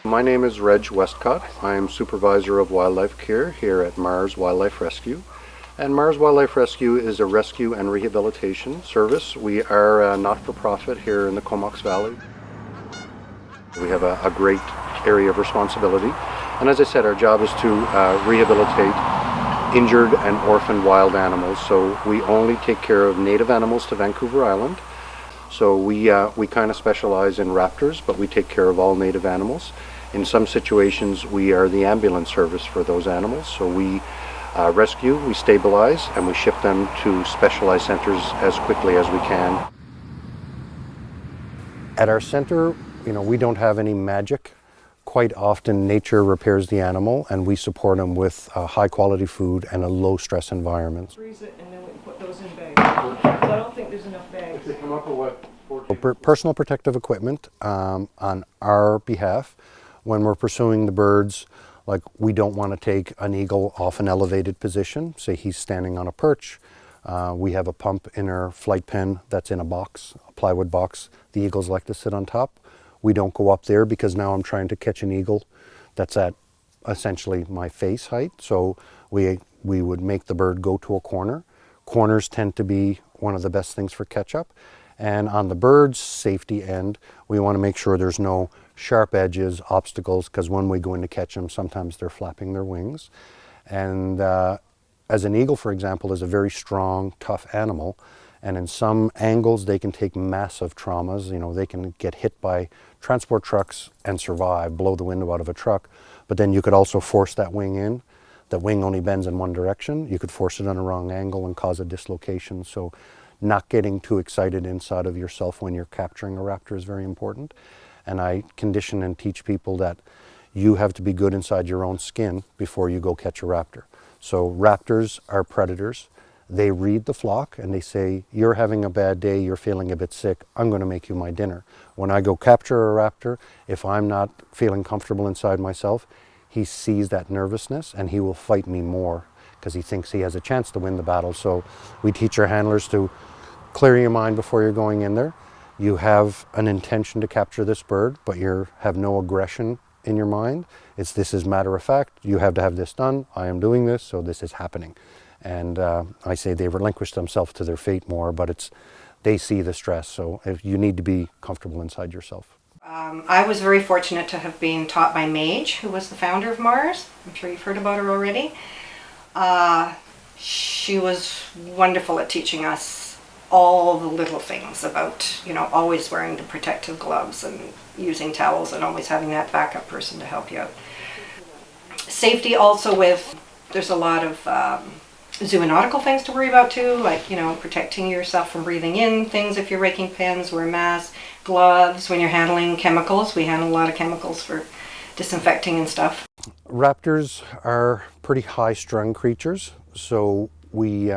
My name is Reg Westcott. I am Supervisor of Wildlife Care here at Mars Wildlife Rescue. And Mars Wildlife Rescue is a rescue and rehabilitation service. We are a not-for-profit here in the Comox Valley. We have a great area of responsibility. And as I said, our job is to rehabilitate injured and orphaned wild animals. So we only take care of native animals to Vancouver Island. So we kind of specialize in raptors, but we take care of all native animals. In some situations, we are the ambulance service for those animals. So we rescue, we stabilize, and we ship them to specialized centers as quickly as we can. At our center, we don't have any magic. Quite often nature repairs the animal and we support them with high quality food and a low stress environment. Freeze it and then we put those in bags. So I don't think there's enough bags. They come up with what? Personal protective equipment on our behalf when we're pursuing the birds. Like, we don't want to take an eagle off an elevated position. Say he's standing on a perch. We have a pump in our flight pen that's in a box, a plywood box. The eagles like to sit on top. We don't go up there because now I'm trying to catch an eagle that's at essentially my face height. So we would make the bird go to a corner. Corners tend to be one of the best things for catch-up. And on the bird's safety end, we want to make sure there's no sharp edges, obstacles, because when we go in to catch them, sometimes they're flapping their wings. And as an eagle, for example, is a very strong, tough animal. And in some angles, they can take massive traumas. They can get hit by transport trucks and survive, blow the window out of a truck. But then you could also force that wing in. The wing only bends in one direction. You could force it on a wrong angle and cause a dislocation. So not getting too excited inside of yourself when you're capturing a raptor is very important. And I condition and teach people that you have to be good inside your own skin before you go catch a raptor. So raptors are predators. They read the flock and they say, you're having a bad day, you're feeling a bit sick, I'm going to make you my dinner. When I go capture a raptor, if I'm not feeling comfortable inside myself, he sees that nervousness and he will fight me more because he thinks he has a chance to win the battle. So we teach our handlers to clear your mind before you're going in there. You have an intention to capture this bird, but you have no aggression in your mind. This is matter of fact, you have to have this done, I am doing this, so this is happening. And I say they relinquish themselves to their fate more, but they see the stress, so you need to be comfortable inside yourself. I was very fortunate to have been taught by Mage, who was the founder of Mars. I'm sure you've heard about her already. She was wonderful at teaching us all the little things about, always wearing the protective gloves and using towels and always having that backup person to help you out. Safety also there's a lot of zoonotical things to worry about too, like, protecting yourself from breathing in things if you're raking pens, wear masks, gloves when you're handling chemicals. We handle a lot of chemicals for disinfecting and stuff. Raptors are pretty high-strung creatures, so we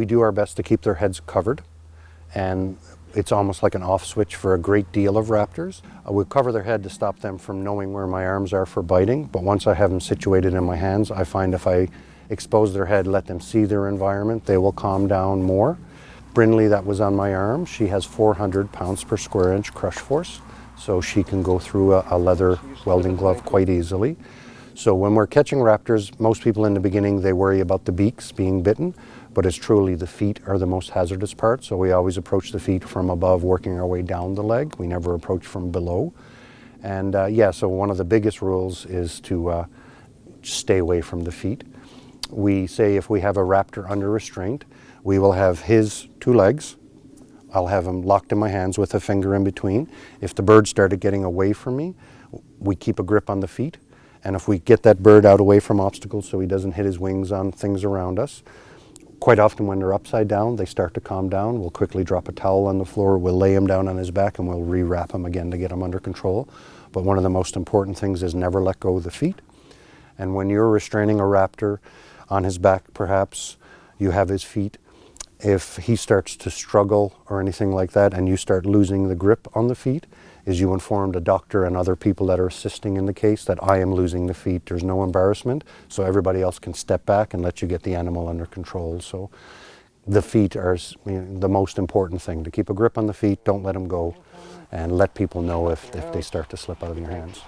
do our best to keep their heads covered, and it's almost like an off switch for a great deal of raptors. I would cover their head to stop them from knowing where my arms are for biting, but once I have them situated in my hands, I find if I expose their head, let them see their environment, they will calm down more. Brindley, that was on my arm, she has 400 pounds per square inch crush force, so she can go through a leather welding glove quite easily. So when we're catching raptors, most people in the beginning, they worry about the beaks being bitten, but it's truly the feet are the most hazardous part. So we always approach the feet from above, working our way down the leg. We never approach from below. And so one of the biggest rules is to stay away from the feet. We say if we have a raptor under restraint, we will have his 2 legs. I'll have him locked in my hands with a finger in between. If the bird started getting away from me, we keep a grip on the feet. And if we get that bird out away from obstacles so he doesn't hit his wings on things around us, quite often when they're upside down, they start to calm down. We'll quickly drop a towel on the floor, we'll lay him down on his back, and we'll re-wrap him again to get him under control. But one of the most important things is never let go of the feet. And when you're restraining a raptor on his back, perhaps, you have his feet. If he starts to struggle or anything like that and you start losing the grip on the feet, is you inform the doctor and other people that are assisting in the case that I am losing the feet. There's no embarrassment, so everybody else can step back and let you get the animal under control. So the feet are the most important thing. To keep a grip on the feet, don't let them go, and let people know if they start to slip out of your hands.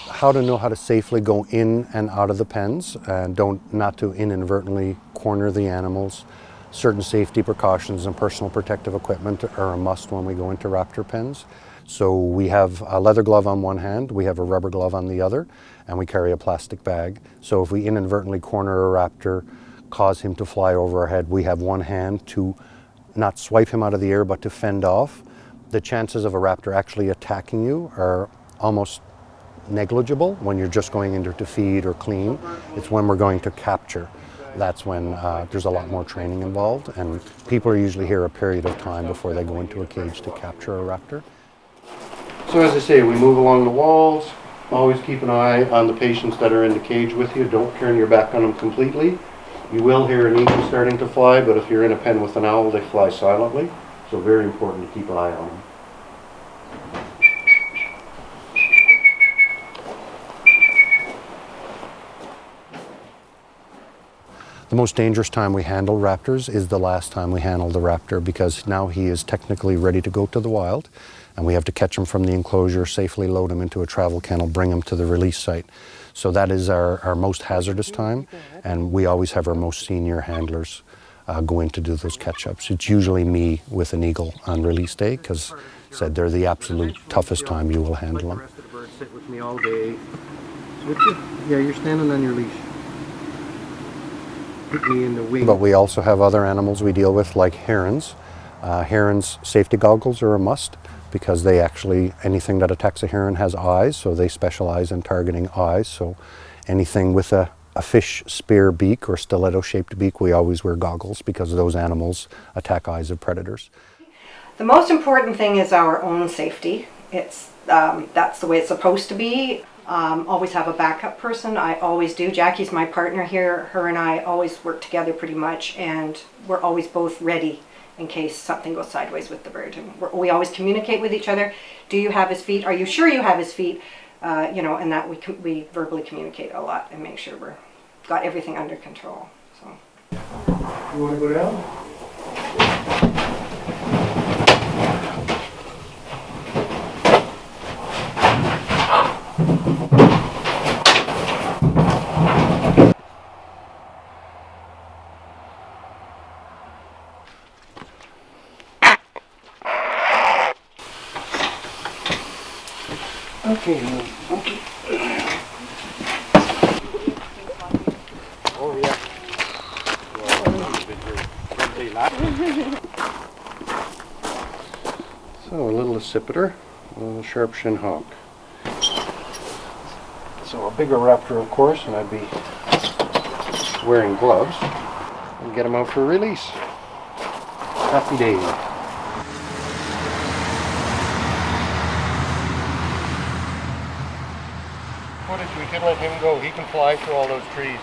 How to know how to safely go in and out of the pens and not to inadvertently corner the animals. Certain safety precautions and personal protective equipment are a must when we go into raptor pens. So we have a leather glove on one hand, we have a rubber glove on the other, and we carry a plastic bag. So if we inadvertently corner a raptor, cause him to fly over our head, we have one hand to not swipe him out of the air but to fend off. The chances of a raptor actually attacking you are almost negligible when you're just going in there to feed or clean. It's when we're going to capture. That's when there's a lot more training involved, and people are usually here a period of time before they go into a cage to capture a raptor. So as I say, we move along the walls. Always keep an eye on the patients that are in the cage with you. Don't turn your back on them completely. You will hear an eagle starting to fly, but if you're in a pen with an owl, they fly silently. So very important to keep an eye on them. The most dangerous time we handle raptors is the last time we handle the raptor, because now he is technically ready to go to the wild, and we have to catch him from the enclosure, safely load him into a travel kennel, bring him to the release site. So that is our most hazardous time, and we always have our most senior handlers go in to do those catch-ups. It's usually me with an eagle on release day, because said they're the absolute toughest time you will handle them. Sit with me all day. Yeah, you're standing on your leash. Me in the wing. But we also have other animals we deal with, like herons. Herons' safety goggles are a must, because they actually, anything that attacks a heron has eyes, so they specialize in targeting eyes. So anything with a fish spear beak or stiletto-shaped beak, we always wear goggles, because those animals attack eyes of predators. The most important thing is our own safety. That's the way it's supposed to be. Always have a backup person. I always do. Jackie's my partner here. Her and I always work together pretty much, and we're always both ready in case something goes sideways with the bird. And we always communicate with each other. Do you have his feet? Are you sure you have his feet? And that we verbally communicate a lot and make sure we're got everything under control. So. You want to go down? Okay. Oh yeah. So a little accipiter, a little sharp shin hawk. So a bigger raptor, of course, and I'd be wearing gloves and get him out for release. Happy days. We can let him go. He can fly through all those trees.